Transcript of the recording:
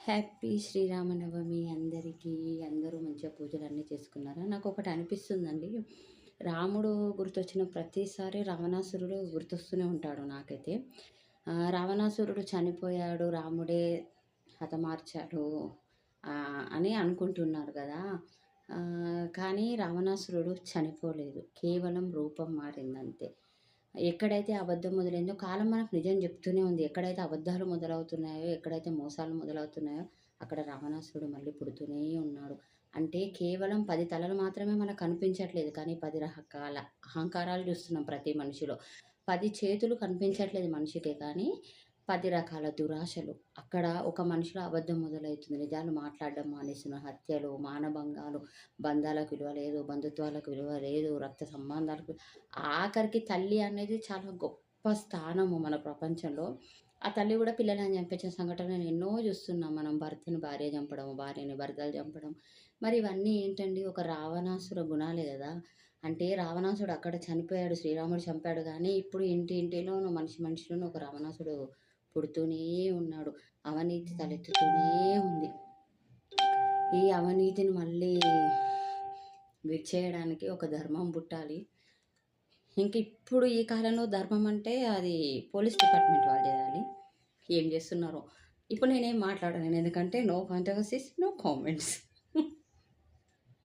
Happy Sri Rama Navami అందరికీ. అందరూ మంచిగా పూజలన్నీ చేసుకున్నారా? నాకొకటి అనిపిస్తుందండి. రాముడు గుర్తొచ్చిన ప్రతిసారి రావణాసురుడు గుర్తొస్తూనే ఉంటాడు నాకైతే. రావణాసురుడు చనిపోయాడు, రాముడే హతమార్చాడు అని అనుకుంటున్నారు గదా! కానీ రావణాసురుడు చనిపోలేదు. కేవలం రూపం మారిందంతే. ఎక్కడైతే అబద్ధం మొదలైందో కాలం మనకు నిజం చెప్తూనే ఉంది. ఎక్కడైతే అబద్ధాలు మొదలవుతున్నాయో, ఎక్కడైతే మోసాలు మొదలవుతున్నాయో, అక్కడ రావణాసురుడు మళ్ళీ పుడుతూనే ఉన్నాడు. అంటే కేవలం 10 తలలు మాత్రమే మనకు కనిపించట్లేదు. కానీ 10 రకాల అహంకారాలు చూస్తున్నాం ప్రతి మనిషిలో. 10 చేతులు కనిపించట్లేదు మనిషికే కానీ 10 రకాల దురాశలు. అక్కడ ఒక మనిషిలో అబద్ధం మొదలవుతుంది. నిజాలు మాట్లాడడం మానేస్తున్న హత్యలు, మానభంగాలు, బంధాలకు విలువ లేదు, బంధుత్వాలకు విలువ లేదు, రక్త సంబంధాలకు ఆఖరికి తల్లి అనేది చాలా గొప్ప స్థానము మన ప్రపంచంలో. ఆ తల్లి గూడా పిల్లలని చంపించిన సంఘటనలు ఎన్నో చూస్తున్నాం మనం. భర్తని భార్య చంపడం, భార్యని భర్తలు చంపడం. మరి ఇవన్నీ ఏంటండి? ఒక రావణాసుర గుణాలే గదా! అంటే రావణాసుడు అక్కడ చనిపోయాడు, శ్రీరాముడు చంపాడు గానీ, ఇప్పుడు ఇంటింటిలోను మనిషిలోను ఒక రావణాసుడు పుడుతూనే ఉన్నాడు. అవినీతి తలెత్తుతూనే ఉంది. ఈ అవినీతిని మళ్ళీ విడిచేయడానికి ఒక ధర్మం పుట్టాలి. ఇప్పుడు ఈ కాలంలో ధర్మం అంటే అది పోలీస్ డిపార్ట్‌మెంట్ వాళ్ళు చేయాలి. ఏం చేస్తున్నారో. ఇప్పుడు నేనేం మాట్లాడలేను. ఎందుకంటే నో కాంట్రవర్సీస్, నో కామెంట్స్.